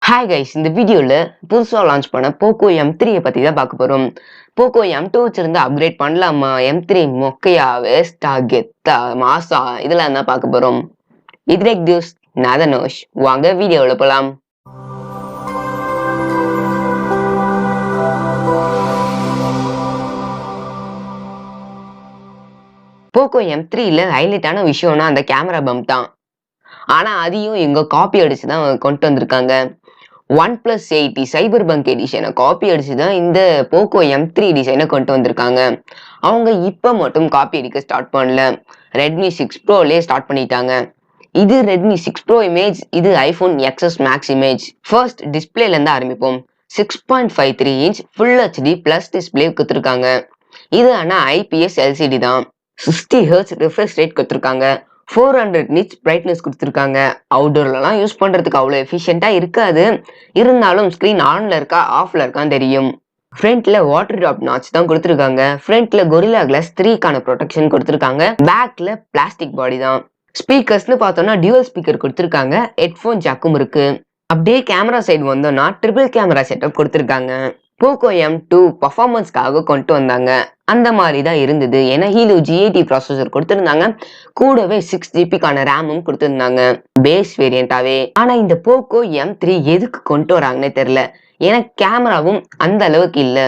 Hi guys, இந்த வீடியோல புதுசா லான்ச் பண்ண Poco M3 பத்தி தான் பார்க்க போறோம். Poco M2 வச்சிருந்தா அப்கிரேட் பண்ணலாமா? M3 மொக்கையா, வேஸ்டா, கெத்தா, மாசா இதெல்லாம் தான் பார்க்க போறோம். இதுரேக் நியூஸ் நாதனோஷ். வாங்க வீடியோல போலாம். Poco M3ல ஹைலைட்டான விஷயம்னா அந்த கேமரா பம்ப் தான். ஆனா அதையும் எங்க காப்பி அடிச்சு தான் கொண்டு வந்திருக்காங்க. OnePlus 80 சைபர்பங்க் எடிஷனை காப்பி அடிச்சு தான் இந்த Poco M3 டிசைனை கொண்டு வந்திருக்காங்க. அவங்க இப்ப மட்டும் காப்பி அடிக்க ஸ்டார்ட் பண்ணல. Redmi 6 Proலயே ஸ்டார்ட் பண்ணிட்டாங்க. இது Redmi 6 Pro இமேஜ், இது iPhone XS Max image. First டிஸ்பிளேல இருந்து ஆரம்பிப்போம். 6.53 inch Full HD plus display கொடுத்திருக்காங்க. இது ஆனா IPS LCD தான். 60 Hz refresh rate கொடுத்திருக்காங்க. 400 nits பிரைட்னஸ் கொடுத்திருக்காங்க. அவுட்டோர்லாம் யூஸ் பண்றதுக்கு அவ்வளவு எஃபிஷியன்ட்டா இருக்காது. இருந்தாலும் ஸ்கிரீன் ஆன்ல இருக்கா ஆஃப்ல இருக்கான்னு தெரியும். ஃப்ரண்ட்ல வாட்டர் டிராப் நாட்ச் தான் கொடுத்திருக்காங்க. ஃப்ரண்ட்ல Gorilla Glass 3க்கான ப்ரொடெக்ஷன் கொடுத்திருக்காங்க. பேக்ல பிளாஸ்டிக் பாடி தான். ஸ்பீக்கர்ஸ்னு பார்த்தோம்னா டியூவல் ஸ்பீக்கர் கொடுத்திருக்காங்க. ஹெட்ஃபோன் ஜாக்கும் இருக்கு. அப்படியே கேமரா சைடு வந்தோம்னா ட்ரிபிள் கேமரா செட்டப் கொடுத்திருக்காங்க. Poco M2 பர்ஃபார்மன்ஸ்க்காக கொண்டு வந்தாங்க. அந்த மாதிரி தான் இருந்தது. ஏன்னா ஹீலோ G80 ப்ராசஸர் கொடுத்திருந்தாங்க. கூடவே 6GB ரேமும் கொடுத்திருந்தாங்க பேஸ் வேரியண்டாவே. ஆனா இந்த Poco M3 எதுக்கு கொண்டு வராங்கன்னே தெரியல. ஏன்னா கேமராவும் அந்த அளவுக்கு இல்ல.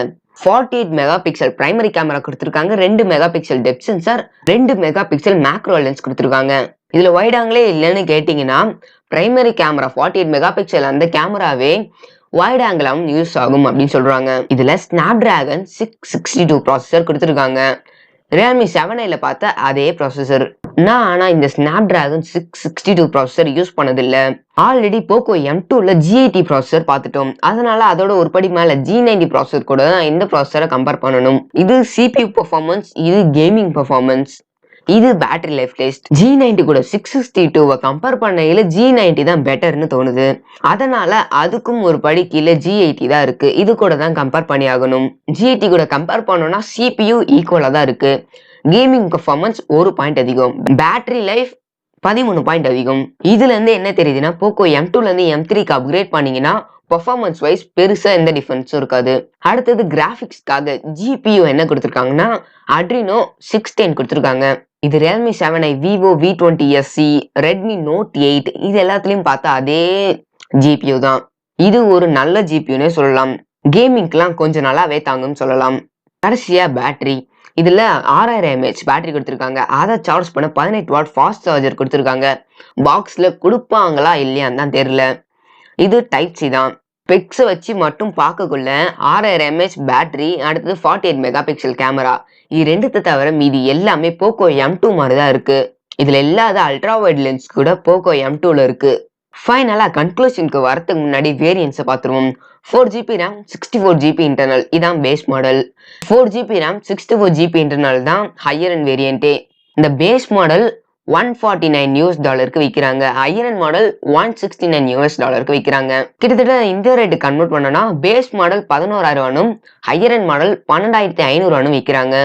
48 மெகா பிக்சல் பிரைமரி கேமரா கொடுத்திருக்காங்க. 2 mega pixel depth sensor, 2 mega pixel macro lens கொடுத்திருக்காங்க. இதுல வைட் ஆங்கிளே இல்லைன்னு கேட்டீங்கன்னா பிரைமரி கேமரா 48 மெகா பிக்சல் அந்த கேமராவே வைட் ஆங்கிளாவும் யூஸ் ஆகும் அப்படின்னு சொல்றாங்க. இதுல Snapdragon 662 ப்ராசஸர் கொடுத்திருக்காங்க. Realme 7iல பார்த்த அதே ப்ராசஸர். நான் ஆனா இந்த Snapdragon 662 ப்ராசஸர் யூஸ் பண்ணதில்ல. ஆல்ரெடி Poco M2ல G80 ப்ராசஸர் பார்த்துட்டோம். அதனால அதோட ஒரு படி மேல G90 ப்ராசஸர் கூட இந்த ப்ராசஸரை கம்பேர் பண்ணணும். இது CPU பெர்ஃபார்மன்ஸ், இது கேமிங் பெர்ஃபார்மன்ஸ், இது பேட்டரி லைஃப் டெஸ்ட். G90 கூட 662 கம்பேர் பண்ணையில G90 தான் பெட்டர்னு தோணுது. அதனால அதுக்கும் ஒரு படி கீழே G80 தான் இருக்கு. இது கூட தான் கம்பேர் பண்ணி ஆகணும். G80 கூட கம்பேர் பண்ணோம்னா CPU ஈக்குவலா தான் இருக்கு. கேமிங் பெர்ஃபார்மன்ஸ் ஒரு பாயிண்ட் அதிகம், பேட்டரி லைஃப் 13 பாயிண்ட் அதிகம். இதுல இருந்து என்ன தெரியுதுன்னா Poco M2ல இருந்து M3க்கு அப்கிரேட் பண்ணீங்கன்னா பெர்ஃபார்மன்ஸ் வைஸ் பெருசா எந்த டிஃபரன்ஸும் இருக்காது. அடுத்தது கிராபிக்ஸ்க்காக GPU என்ன கொடுத்திருக்காங்கன்னா Adreno 610 கொடுத்திருக்காங்க. இது Realme 7i, Vivo V20 SC, Redmi Note 8 இது எல்லாத்துலயும் பார்த்தா அதே GPU தான். இது ஒரு நல்ல GPUனே சொல்லலாம். கேமிங்க்குலாம் கொஞ்சம் நல்லாவே தாங்கும்னு சொல்லலாம். கடைசியா பேட்டரி. இதுல 6000 mAh பேட்டரி கொடுத்திருக்காங்க. அதை சார்ஜ் பண்ண 18 வாட் ஃபாஸ்ட் சார்ஜர் கொடுத்திருக்காங்க. பாக்ஸ்ல கொடுப்பாங்களா இல்லையான்னு தான் தெரியல. இது டைப் சி தான். ஸ்பெக்ஸை வச்சு மட்டும் பார்க்கக்குள்ள 6000 mAh பேட்டரி, அடுத்தது 48 மெகா பிக்சல் கேமரா, இது ரெண்டுத்தை தவிர மீதி எல்லாமே Poco M2 மாதிரி தான் இருக்கு. இதுல இல்லாத அல்ட்ரா வைட் லென்ஸ் கூட Poco M2ல இருக்கு. ஃபைனலா கன்க்ளூஷனுக்கு வரதுக்கு முன்னாடி வேரியன்ஸை பார்த்துருவோம். 4GB RAM 64GB இன்டர்னல் இதான் base model. 4GB RAM 64GB internal தான் ஹையர் அண்ட் வேரியன்டே. இந்த பேஸ் மாடல் $149 விற்கிறாங்க. ஹையர் அண்ட் மாடல் $169 விற்கிறாங்க. கிட்டத்தட்ட இந்த ரேட்டு கன்வெர்ட் பண்ணனா base model 11,000 higher end model 12,500 விற்கிறாங்க.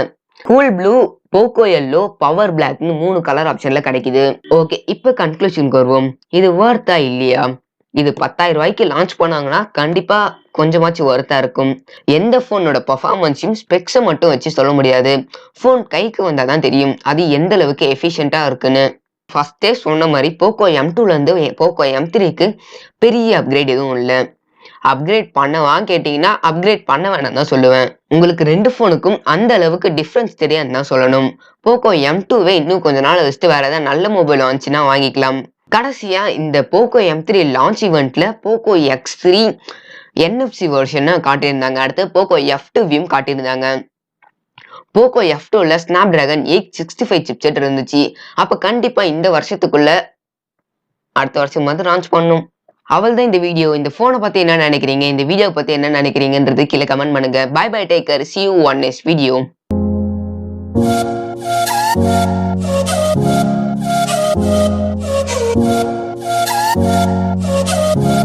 Cool blue, Poco yellow, power பிளாக்னு 3 கலர் ஆப்ஷன்ல கிடைக்குது. ஓகே, இப்ப கன்க்ளூஷனுக்கு வருவோம். இது வர்த்தா இல்லையா? இது 10,000 ரூபாய்க்கு லான்ச் பண்ணாங்கன்னா கண்டிப்பா கொஞ்சமாச்சும் வர்த்தா இருக்கும். எந்த போனோட பெர்ஃபார்மன்ஸையும் ஸ்பெக்ஸை மட்டும் வச்சு சொல்ல முடியாது. போன் கைக்கு வந்தாதான் தெரியும் அது எந்த அளவுக்கு எஃபிஷியன்ட்டா இருக்குன்னு. ஃபர்ஸ்டே சொன்ன மாதிரி Poco M2ல இருந்து Poco M3க்கு பெரிய அப்கிரேட் எதுவும் இல்லை. அப்கிரேட் பண்ணவான்னு கேட்டீங்கன்னா அப்கிரேட் பண்ண வேணாம் தான் சொல்லுவேன். உங்களுக்கு ரெண்டு போனுக்கும் அந்த அளவுக்கு டிஃபரன்ஸ் தெரியாதுன்னு தான் சொல்லணும். Poco M2வே இன்னும் கொஞ்ச நாள் வச்சுட்டு வேற ஏதாவது நல்ல மொபைல் வாங்கிச்சுன்னா வாங்கிக்கலாம். கடைசியா இந்த Poco M3 லான்ச் இவெண்ட்ல Poco X3 NFC வெர்ஷன் காட்டியிருந்தாங்க. அடுத்து Poco F2வும் காட்டியிருந்தாங்க. Poco F2ல Snapdragon 865 சிப்செட் இருந்துச்சு. அப்ப கண்டிப்பா இந்த வருஷத்துக்குள்ள அடுத்த வருஷம் வந்து லான்ச் பண்ணும். அவள்தான் இந்த வீடியோ. இந்த போனை பத்தி என்ன நினைக்கிறீங்க, இந்த வீடியோ பத்தி என்ன நினைக்கிறீங்கன்றது கீழே கமெண்ட் பண்ணுங்க. Bye bye, take care, see you on next video.